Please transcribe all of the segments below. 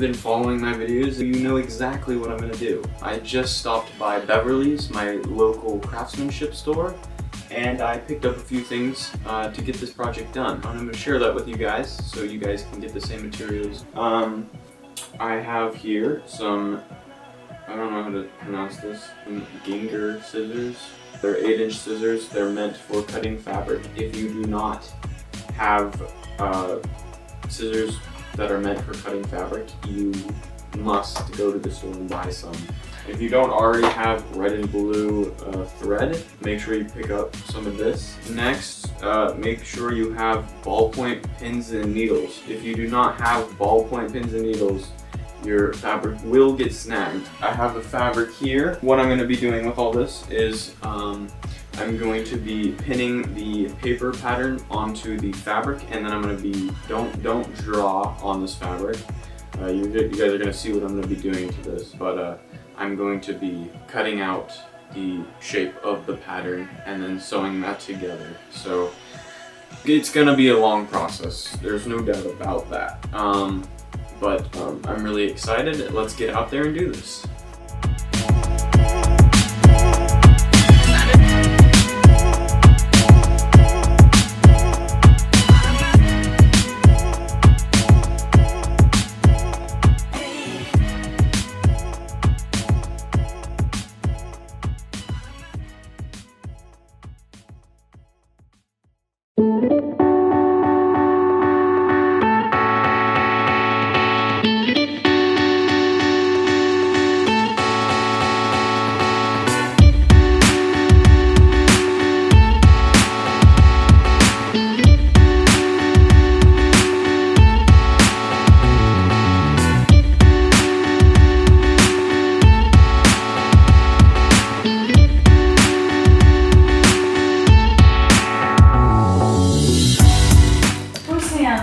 been following my videos, you know exactly what I'm gonna do. I just stopped by Beverly's, my local craftsmanship store, and I picked up a few things to get this project done. And I'm gonna share that with you guys so you guys can get the same materials. I have here some, I don't know how to pronounce this, some Ginger scissors. They're 8-inch scissors. They're meant for cutting fabric. If you do not have scissors that are meant for cutting fabric, you must go to the store and buy some. If you don't already have red and blue thread, make sure you pick up some of this. Next, make sure you have ballpoint pins and needles. If you do not have ballpoint pins and needles, your fabric will get snagged. I have the fabric here. What I'm going to be doing with all this is I'm going to be pinning the paper pattern onto the fabric, and then I'm going to be, don't draw on this fabric. You guys are going to see what I'm going to be doing to this, but I'm going to be cutting out the shape of the pattern and then sewing that together. So it's going to be a long process. There's no doubt about that. But I'm really excited. Let's get out there and do this.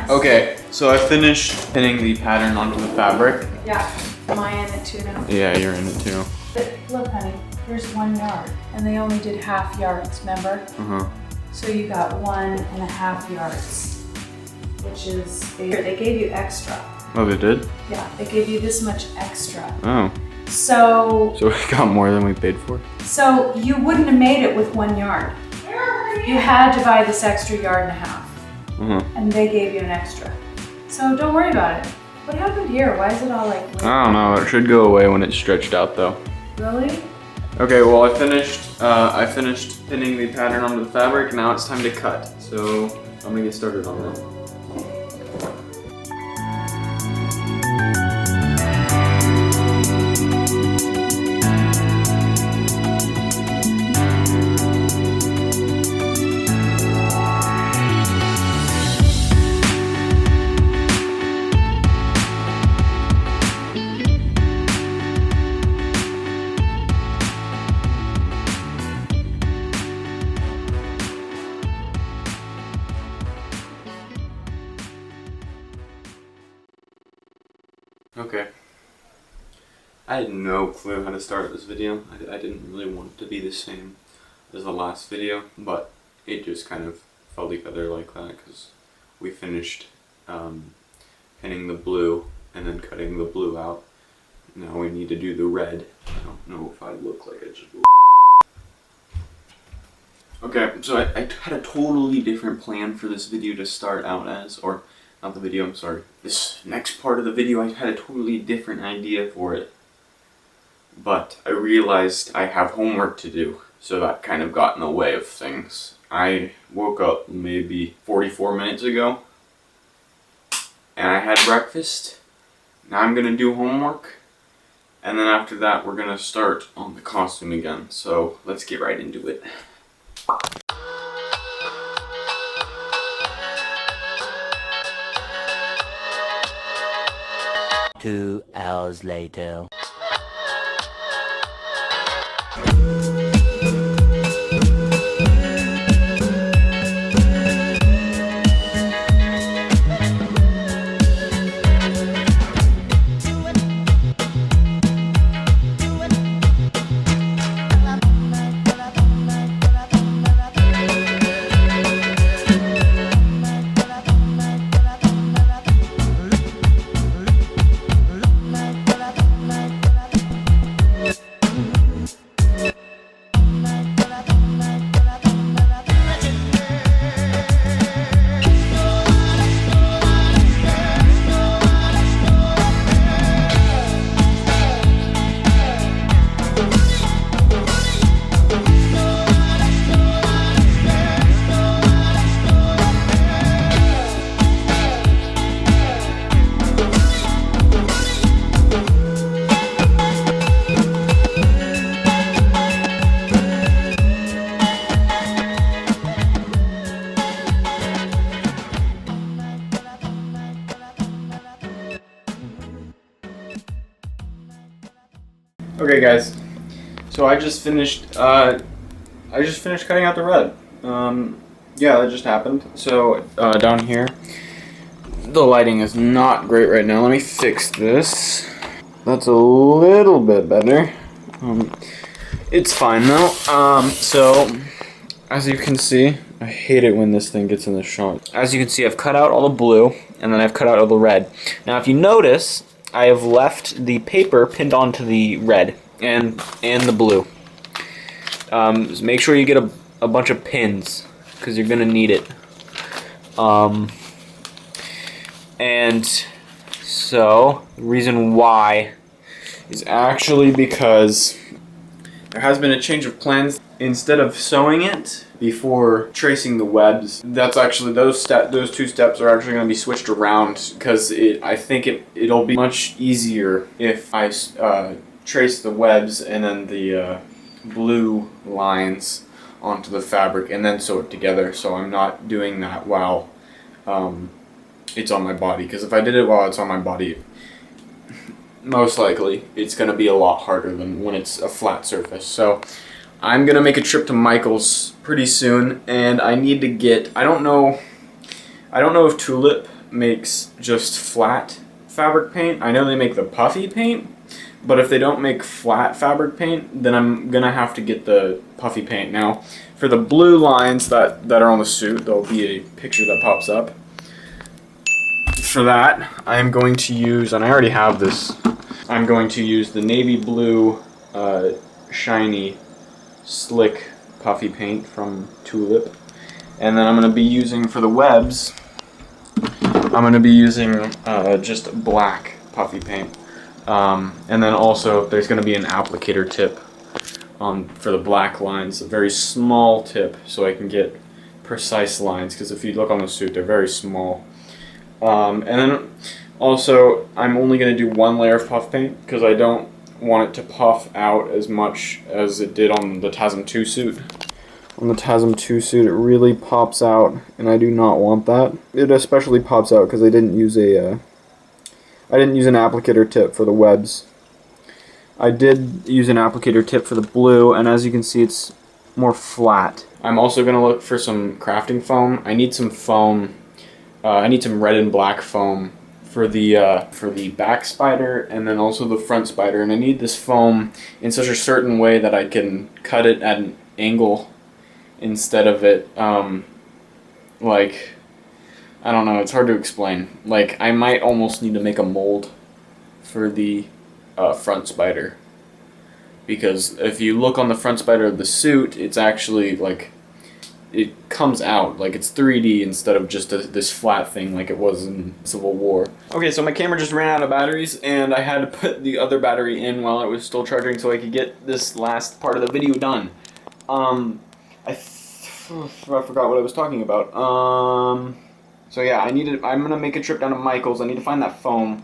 Okay, so I finished pinning the pattern onto the fabric. Yeah, am I in it too now? Yeah, you're in it too. But look, honey, here's 1 yard, and they only did half yards, remember? So you got 1.5 yards, which is, they gave you extra. Oh, they did? Yeah, they gave you this much extra. Oh. So we got more than we paid for? So you wouldn't have made it with 1 yard. You had to buy this extra 1.5 yards. And they gave you an extra. So don't worry about it. What happened here? Why is it all like... I don't know. It should go away when it's stretched out though. Really? Okay, well I finished pinning the pattern onto the fabric. Now it's time to cut. So I'm gonna get started on that. Okay. I had no clue how to start this video. I didn't really want it to be the same as the last video, but it just kind of fell together like that because we finished pinning the blue and then cutting the blue out. Now we need to do the red. I don't know if I look like I just... Okay, so I had a totally different plan for this video to start out as, or not the video, I'm sorry. This next part of the video, I had a totally different idea for it. But I realized I have homework to do, so that kind of got in the way of things. I woke up maybe 44 minutes ago, and I had breakfast. Now I'm gonna do homework, and then after that we're gonna start on the costume again. So let's get right into it. 2 hours later. Okay, guys. So I just finished cutting out the red. Yeah, that just happened. So down here, the lighting is not great right now. Let me fix this. That's a little bit better. It's fine though. So as you can see, I hate it when this thing gets in the shot. As you can see, I've cut out all the blue, and then I've cut out all the red. Now, if you notice, I have left the paper pinned onto the red and the blue. Just make sure you get a bunch of pins, because you're gonna need it. And so the reason why is actually because there has been a change of plans. Instead of sewing it before tracing the webs, that's actually those two steps are actually going to be switched around, because I think it'll be much easier if I trace the webs and then the blue lines onto the fabric and then sew it together. So I'm not doing that while it's on my body, because if I did it while it's on my body, most likely it's going to be a lot harder than when it's a flat surface. So I'm going to make a trip to Michael's pretty soon, and I need to get, I don't know if Tulip makes just flat fabric paint. I know they make the puffy paint, but if they don't make flat fabric paint, then I'm going to have to get the puffy paint. Now, for the blue lines that are on the suit, there'll be a picture that pops up. For that, I'm going to use, and I already have this, I'm going to use the navy blue shiny slick puffy paint from Tulip, and then I'm going to be using, for the webs, I'm going to be using just black puffy paint, and then also there's going to be an applicator tip for the black lines, a very small tip, so I can get precise lines, because if you look on the suit, they're very small. And then also, I'm only going to do one layer of puff paint, because I don't want it to puff out as much as it did on the TASM 2 suit. On the TASM 2 suit, it really pops out, and I do not want that. It especially pops out because I didn't use an applicator tip for the webs. I did use an applicator tip for the blue, and as you can see, it's more flat. I'm also going to look for some crafting foam. I need some foam. I need some red and black foam for the back spider and then also the front spider, and I need this foam in such a certain way that I can cut it at an angle instead of it like, I don't know, it's hard to explain. Like, I might almost need to make a mold for the front spider, because if you look on the front spider of the suit, it's actually like, it comes out like it's 3D instead of just this flat thing like it was in Civil War. Okay, so my camera just ran out of batteries, and I had to put the other battery in while it was still charging so I could get this last part of the video done. I forgot what I was talking about. So yeah, I'm gonna make a trip down to Michael's. I need to find that foam,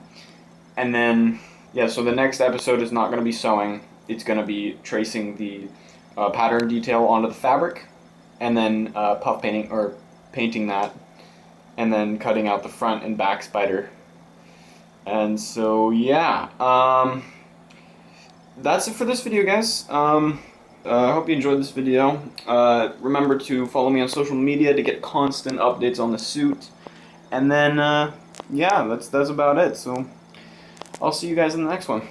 and then yeah. So the next episode is not gonna be sewing. It's gonna be tracing the pattern detail onto the fabric, and then puff painting or painting that, and then cutting out the front and back spider. And so yeah, that's it for this video, guys. I hope you enjoyed this video. Remember to follow me on social media to get constant updates on the suit. And then yeah, that's about it. So I'll see you guys in the next one.